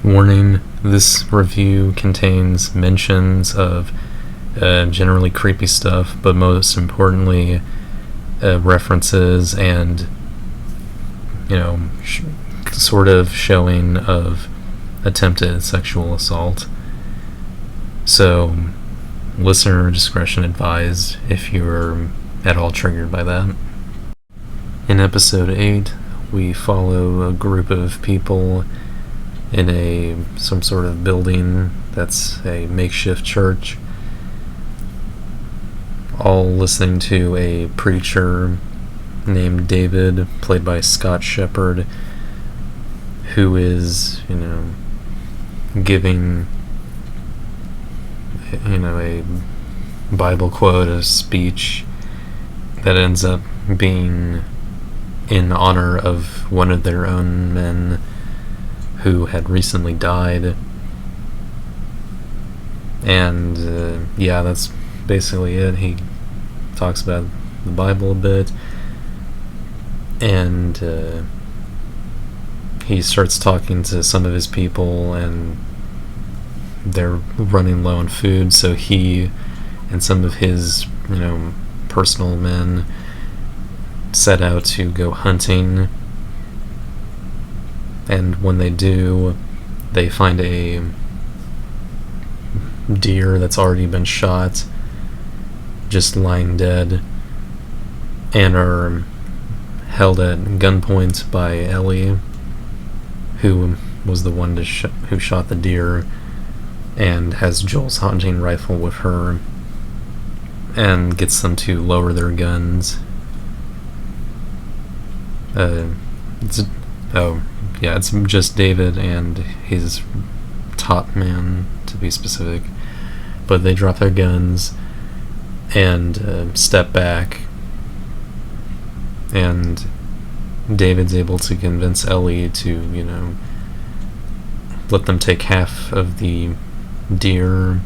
Warning, this review contains mentions of generally creepy stuff, but most importantly, references and, sort of showing of attempted sexual assault. So, listener discretion advised if you're at all triggered by that. In episode 8, we follow a group of people in some sort of building that's a makeshift church, all listening to a preacher named David, played by Scott Shepherd, who is, giving, a Bible quote, a speech that ends up being in honor of one of their own men who had recently died. And that's basically it. He talks about the Bible a bit, and he starts talking to some of his people, and they're running low on food, so he and some of his personal men set out to go hunting. And when they do, they find a deer that's already been shot, just lying dead, and are held at gunpoint by Ellie, who was the one who shot the deer, and has Joel's hunting rifle with her, and gets them to lower their guns. It's just David and his top man, to be specific. But they drop their guns and step back, and David's able to convince Ellie to, let them take half of the deer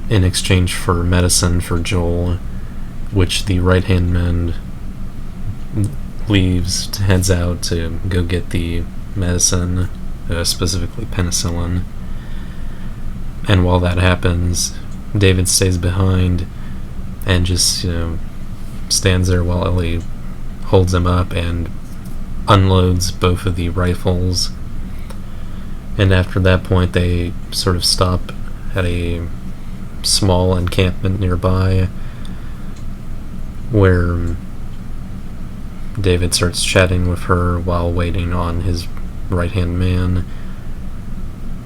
in exchange for medicine for Joel, which the right-hand man heads out to go get the medicine, specifically penicillin. And while that happens, David stays behind and just, stands there while Ellie holds him up and unloads both of the rifles. And after that point, they sort of stop at a small encampment nearby, where David starts chatting with her while waiting on his right-hand man,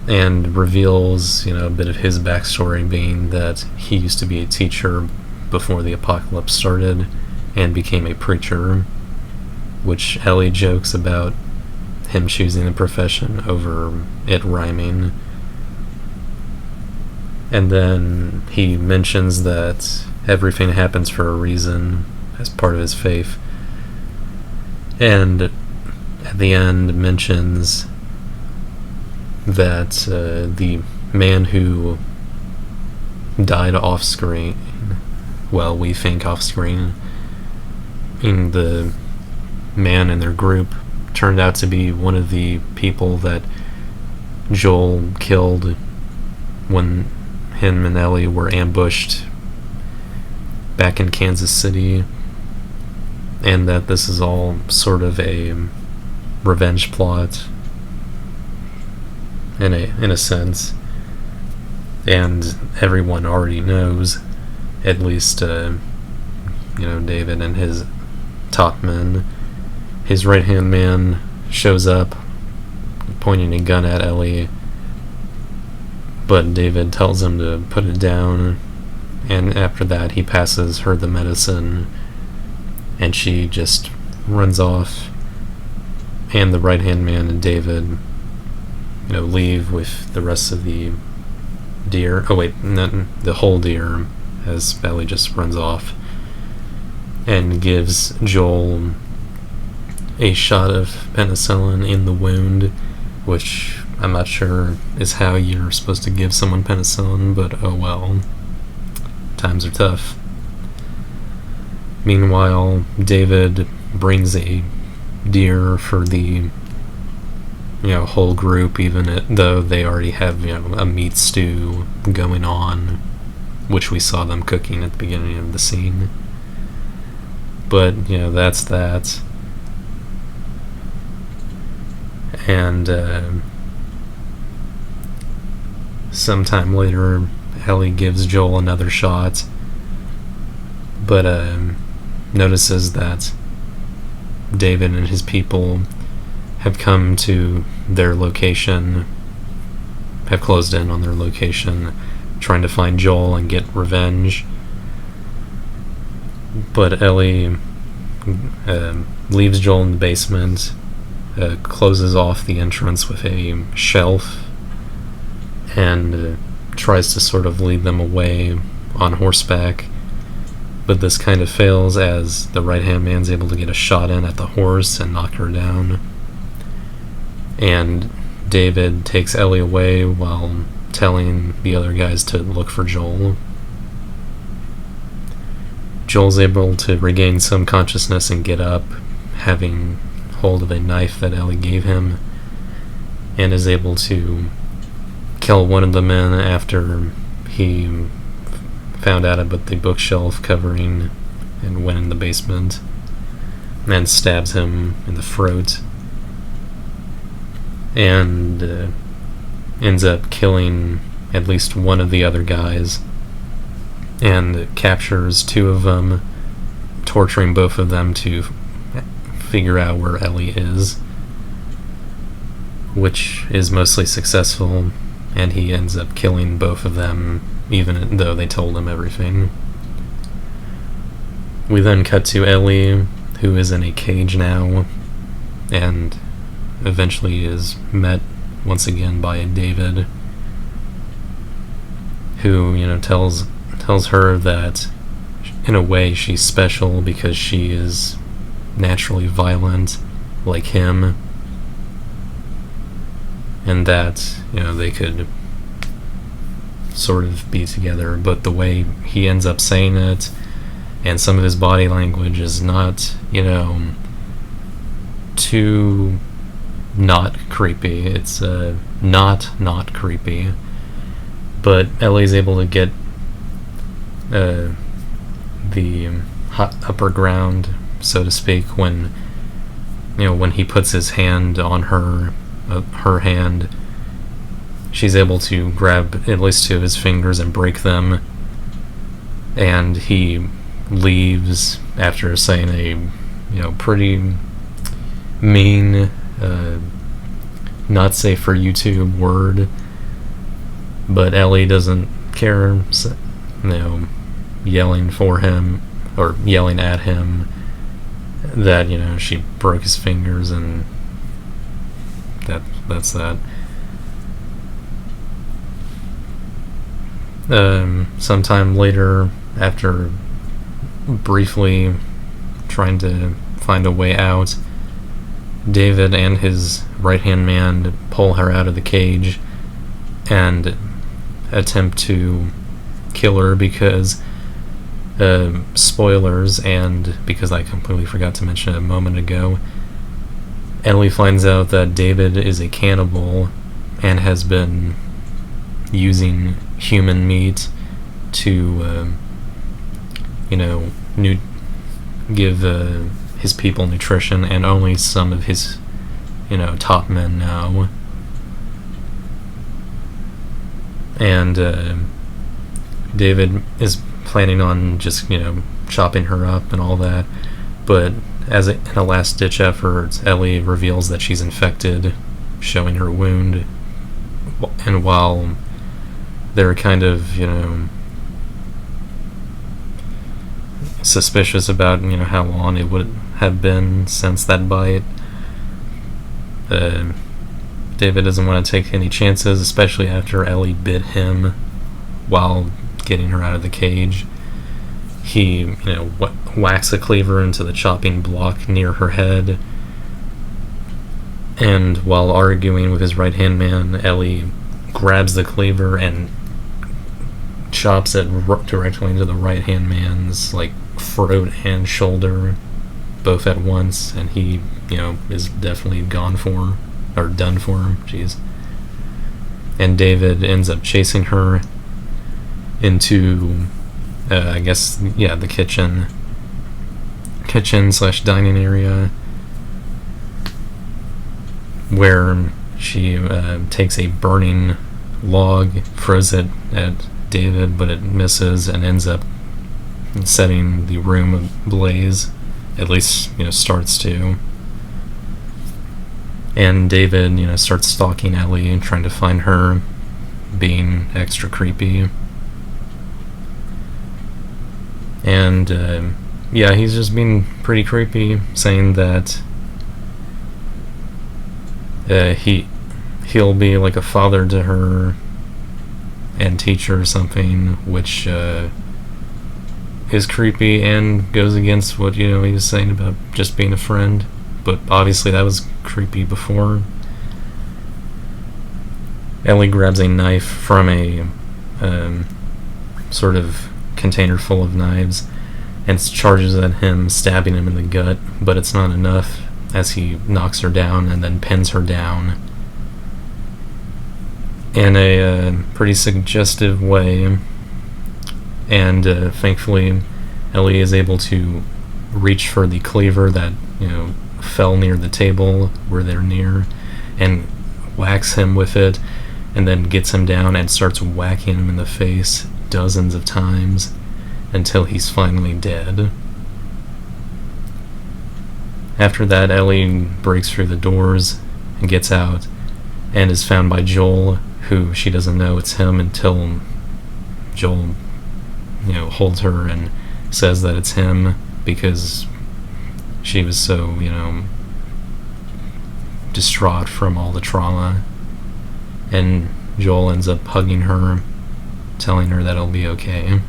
and reveals, a bit of his backstory, being that he used to be a teacher before the apocalypse started and became a preacher, which Ellie jokes about him choosing the profession over it rhyming. And then he mentions that everything happens for a reason as part of his faith, and at the end mentions that the man who died off-screen, well, we think off-screen, in the man in their group, turned out to be one of the people that Joel killed when him and Ellie were ambushed back in Kansas City, and that this is all sort of a revenge plot in a sense, and everyone already knows, at least David and his top men. His right-hand man shows up pointing a gun at Ellie, but David tells him to put it down, and after that he passes her the medicine, and she just runs off, and the right-hand man and David leave with the rest of the deer. The whole deer, as Ellie just runs off and gives Joel a shot of penicillin in the wound, which I'm not sure is how you're supposed to give someone penicillin, but oh well. Times are tough. Meanwhile, David brings a deer for the whole group, even though they already have a meat stew going on, which we saw them cooking at the beginning of the scene. But that's that. And sometime later, Ellie gives Joel another shot, but notices that David and his people have come to their location, have closed in on their location, trying to find Joel and get revenge. But Ellie leaves Joel in the basement, closes off the entrance with a shelf, and tries to sort of lead them away on horseback. But this kind of fails, as the right-hand man's able to get a shot in at the horse and knock her down. And David takes Ellie away while telling the other guys to look for Joel. Joel's able to regain some consciousness and get up, having hold of a knife that Ellie gave him, and is able to kill one of the men after he found out about the bookshelf covering and went in the basement and stabs him in the throat, and ends up killing at least one of the other guys and captures two of them, torturing both of them to figure out where Ellie is, which is mostly successful, and he ends up killing both of them even though they told him everything. We then cut to Ellie, who is in a cage now, and eventually is met once again by David, who tells her that in a way she's special because she is naturally violent like him, and that they could sort of be together. But the way he ends up saying it and some of his body language is not too not creepy. It's not creepy, but Ellie's able to get the upper ground, so to speak, when he puts his hand on her hand. She's able to grab at least two of his fingers and break them, and he leaves after saying a pretty mean, not safe for YouTube word. But Ellie doesn't care, yelling for him or yelling at him that she broke his fingers, and that's that. Sometime later, after briefly trying to find a way out, David and his right-hand man pull her out of the cage and attempt to kill her because spoilers, and because I completely forgot to mention it a moment ago, Ellie finds out that David is a cannibal and has been using human meat to give his people nutrition, and only some of his top men know. And David is planning on just chopping her up and all that, but in a last ditch effort, Ellie reveals that she's infected, showing her wound. And while they're kind of suspicious about how long it would have been since that bite, David doesn't want to take any chances, especially after Ellie bit him while getting her out of the cage. He whacks a cleaver into the chopping block near her head, and while arguing with his right-hand man, Ellie grabs the cleaver and chops it directly into the right-hand man's throat and shoulder, both at once, and he is definitely gone for. or done for, jeez. And David ends up chasing her into, I guess, yeah, the kitchen / dining area, where she takes a burning log, throws it at David, but it misses and ends up setting the room ablaze. At least, starts to. And David, starts stalking Ellie and trying to find her, being extra creepy. And, yeah, he's just being pretty creepy, saying that he'll be like a father to her and teach her something, which is creepy and goes against what he was saying about just being a friend. But obviously that was creepy before. Ellie grabs a knife from a sort of container full of knives and charges at him, stabbing him in the gut, but it's not enough, as he knocks her down and then pins her down in a pretty suggestive way. And thankfully Ellie is able to reach for the cleaver that fell near the table where they're near, and whacks him with it, and then gets him down and starts whacking him in the face dozens of times until he's finally dead. After that, Ellie breaks through the doors and gets out, and is found by Joel, who she doesn't know it's him until Joel holds her and says that it's him, because she was so distraught from all the trauma. And Joel ends up hugging her, telling her that it'll be okay.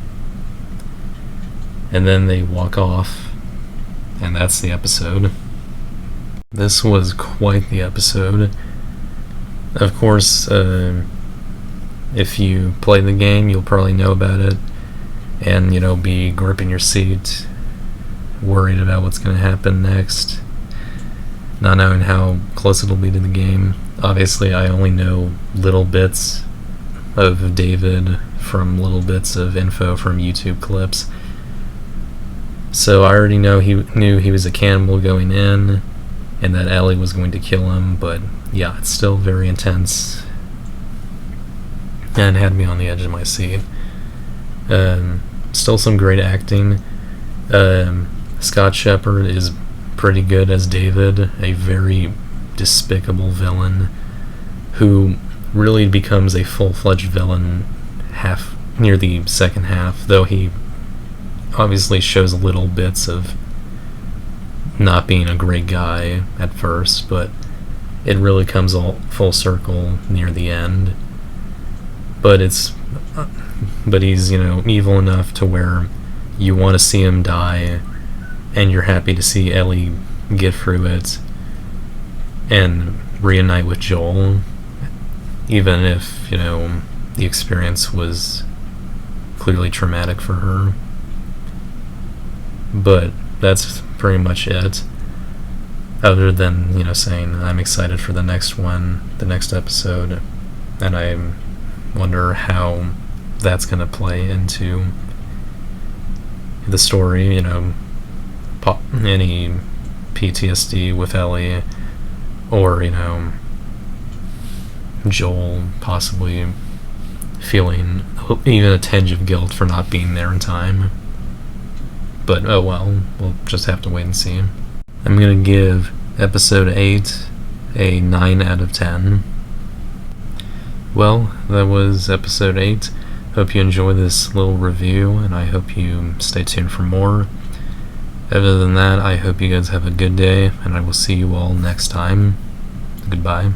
And then they walk off, and that's the episode. This was quite the episode. Of course, if you play the game, you'll probably know about it, and be gripping your seat, worried about what's going to happen next, not knowing how close it'll be to the game. Obviously, I only know little bits of David from little bits of info from YouTube clips, so I already knew he was a cannibal going in, and that Ellie was going to kill him. But yeah, it's still very intense and had me on the edge of my seat. Still some great acting. Scott Shepherd is pretty good as David, a very despicable villain who really becomes a full-fledged villain near the second half, though he obviously shows little bits of not being a great guy at first, but it really comes all full circle near the end. But he's evil enough to where you want to see him die, and you're happy to see Ellie get through it and reunite with Joel, even if the experience was clearly traumatic for her. But that's pretty much it, other than saying I'm excited for the next episode, and I wonder how that's going to play into the story, any PTSD with Ellie, or Joel possibly feeling even a tinge of guilt for not being there in time. But oh well, we'll just have to wait and see. I'm gonna give episode 8 a 9 out of 10. Well, that was episode 8. Hope you enjoyed this little review, and I hope you stay tuned for more. Other than that, I hope you guys have a good day, and I will see you all next time. Goodbye.